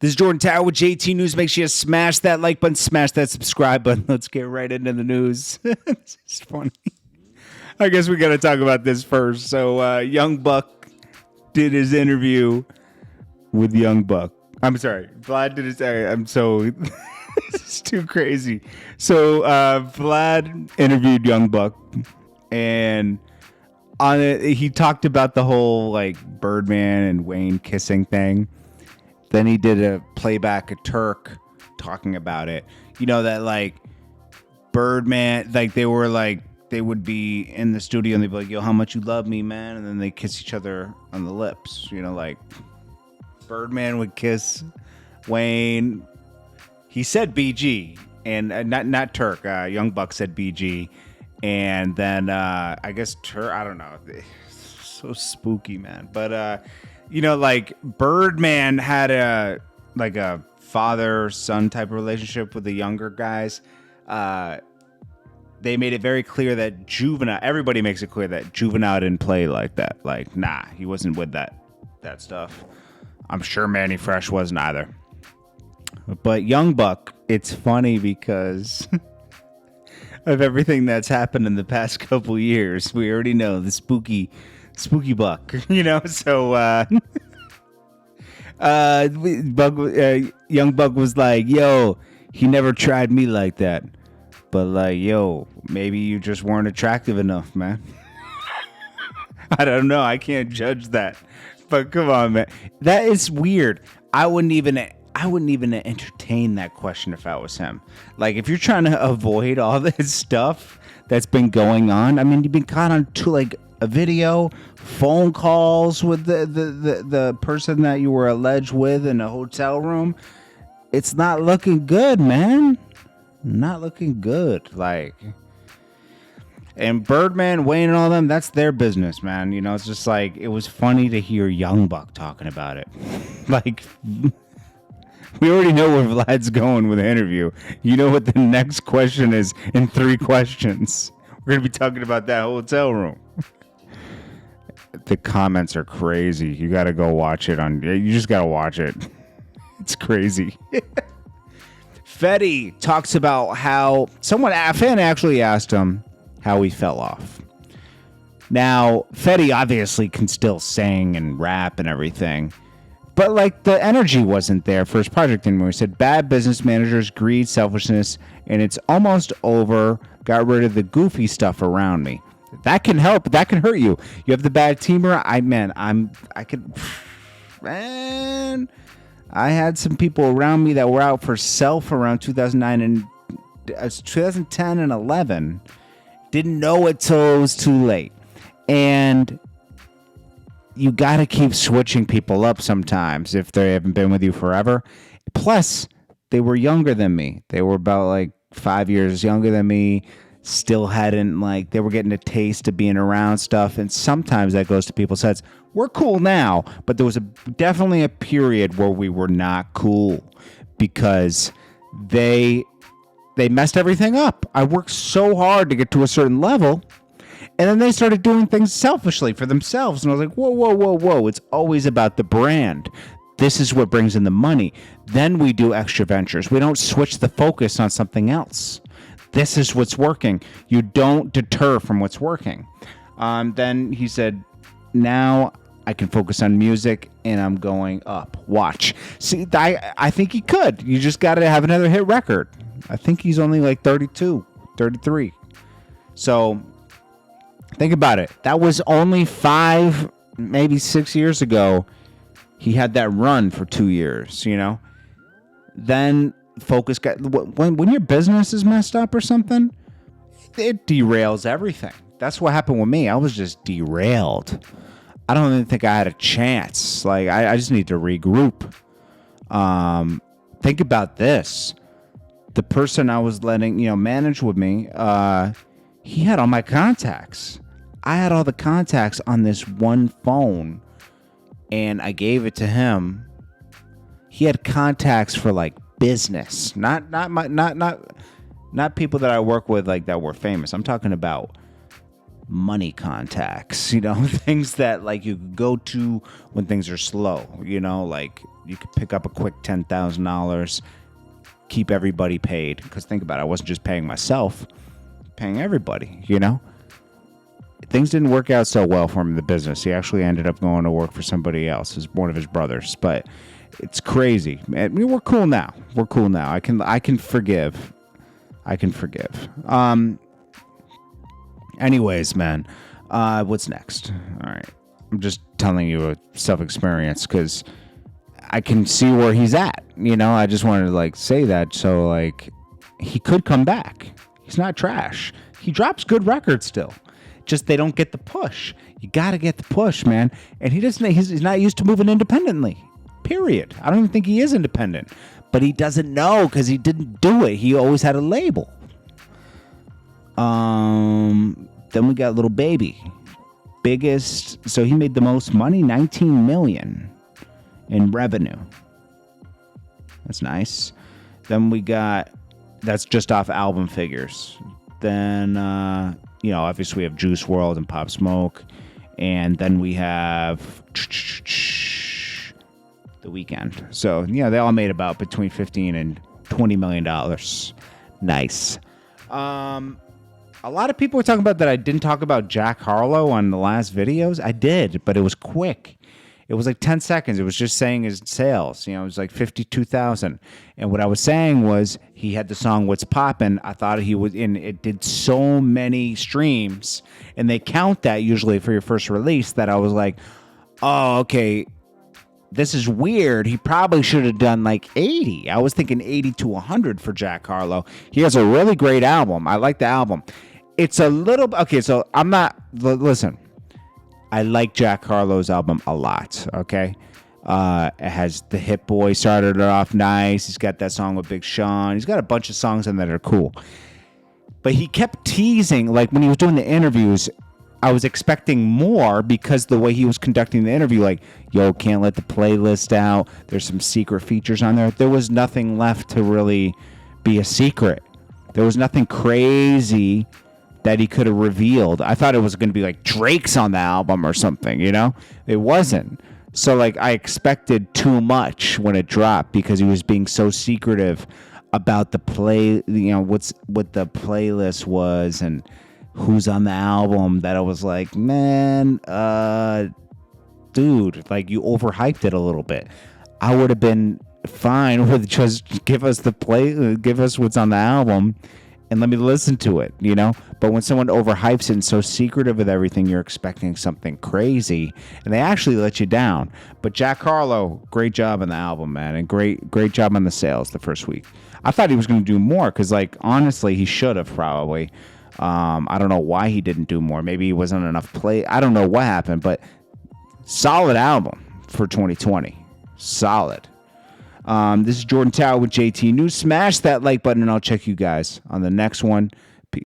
This is Jordan Tower with JT News. Make sure you smash that like button, smash that subscribe button. Let's get right into the news. This is funny. I guess we got to talk about this first. So, Young Buck did his interview with Young Buck. I'm sorry, Vlad did his. I'm so. This is too crazy. So, Vlad interviewed Young Buck, and on it, he talked about the whole like Birdman and Wayne kissing thing. Then he did a playback of Turk talking about it. You know that like Birdman, like they would be in the studio and they'd be like, "Yo, how much you love me, man?" And then they kiss each other on the lips. You know, like Birdman would kiss Wayne. He said BG, and not Turk. Young Buck said BG, and then I guess Turk. I don't know. So spooky, man. But you know, like Birdman had a father-son type of relationship with the younger guys. They made it very clear that Juvenile. Everybody makes it clear that Juvenile didn't play like that. Like, nah, he wasn't with that stuff. I'm sure Manny Fresh wasn't either. But Young Buck, it's funny because of everything that's happened in the past couple years. We already know the spooky Buck, you know. So Young Buck was like, "Yo, he never tried me like that, but like, yo, maybe you just weren't attractive enough, man." I don't know. I can't judge that, but come on, man. That is weird. I wouldn't even entertain that question if I was him. Like, if you're trying to avoid all this stuff that's been going on, I mean, you've been caught on to like a video, phone calls with the person that you were alleged with in a hotel room. It's not looking good, man. Not looking good. Like, and Birdman, Wayne, and all them, that's their business, man. You know, it's just like, it was funny to hear Young Buck talking about it. Like, we already know where Vlad's going with the interview. You know what the next question is in 3 questions. We're going to be talking about that hotel room. The comments are crazy. You got to go watch it you just got to watch it. It's crazy. Fetty talks about how a fan actually asked him how he fell off. Now, Fetty obviously can still sing and rap and everything, but like the energy wasn't there for his project anymore. He said, "Bad business managers, greed, selfishness, and it's almost over. Got rid of the goofy stuff around me." That can help. That can hurt you. You have the bad teamer. I had some people around me that were out for self around 2009 and 2010 and 11. Didn't know it till it was too late. And you got to keep switching people up sometimes if they haven't been with you forever. Plus, they were younger than me. They were about like 5 years younger than me. Still hadn't, like, they were getting a taste of being around stuff. And sometimes that goes to people's heads. We're cool now, but there was definitely a period where we were not cool because they messed everything up. I worked so hard to get to a certain level, and then they started doing things selfishly for themselves. And I was like, whoa. It's always about the brand. This is what brings in the money. Then we do extra ventures. We don't switch the focus on something else. This is what's working. You don't deter from what's working. Then he said, now I can focus on music and I'm going up. Watch. See, I think he could. You just got to have another hit record. I think he's only like 32, 33. So think about it. That was only 5, maybe 6 years ago. He had that run for 2 years, you know. Then focus got when your business is messed up or something, it derails everything. That's what happened with me. I was just derailed. I don't even think I had a chance. Like, I just need to regroup. Think about this. The person I was letting, manage with me, he had all my contacts. I had all the contacts on this one phone, and I gave it to him. He had contacts for like business, not people that I work with like that were famous. I'm talking about money contacts, you know, things that like you could go to when things are slow, you know, like you could pick up a quick $10,000, keep everybody paid. Because think about it, I wasn't just paying myself, paying everybody, you know. Things didn't work out so well for him in the business. He actually ended up going to work for somebody else, one of his brothers. But it's crazy. I mean, we're cool now. We're cool now. I can forgive. I can forgive. Anyways, man, what's next? All right. I'm just telling you a self-experience because I can see where he's at. You know, I just wanted to, like, say that. So, like, he could come back. He's not trash. He drops good records still. Just they don't get the push. You got to get the push, man. And he's not used to moving independently. Period. I don't even think he is independent. But he doesn't know because he didn't do it. He always had a label. Then we got Little Baby. Biggest, so he made the most money, $19 million in revenue. That's nice. Then we got, that's just off album figures. Then, you know, obviously we have Juice WRLD and Pop Smoke. And then we have The Weeknd. So, yeah, they all made about between $15 and $20 million. Nice. A lot of people were talking about that I didn't talk about Jack Harlow on the last videos. I did, but it was quick. It was like 10 seconds. It was just saying his sales. You know, it was like 52,000. And what I was saying was he had the song What's Poppin'. I thought he was in. It did so many streams, and they count that usually for your first release, that I was like, oh, okay, this is weird. He probably should have done like 80. I was thinking 80 to 100 for Jack Harlow. He has a really great album. I like the album. It's a little... Okay, so I'm not... Listen. I like Jack Harlow's album a lot, okay? It has the Hit Boy started it off nice. He's got that song with Big Sean. He's got a bunch of songs in that are cool. But he kept teasing, like when he was doing the interviews, I was expecting more because the way he was conducting the interview, like, yo, can't let the playlist out. There's some secret features on there. There was nothing left to really be a secret. There was nothing crazy that he could have revealed. I thought it was going to be like Drake's on the album or something, you know? It wasn't. So, like, I expected too much when it dropped because he was being so secretive about the play, you know, what the playlist was and who's on the album, that I was like, man, dude, like, you overhyped it a little bit. I would have been fine with just give us what's on the album and let me listen to it, you know? But when someone overhypes it and so secretive with everything, you're expecting something crazy, and they actually let you down. But Jack Harlow, great job on the album, man, and great job on the sales the first week. I thought he was going to do more because, like, honestly, he should have probably. I don't know why he didn't do more. Maybe he wasn't enough play. I don't know what happened, but solid album for 2020. Solid. This is Jordan Tower with JT News. Smash that like button, and I'll check you guys on the next one.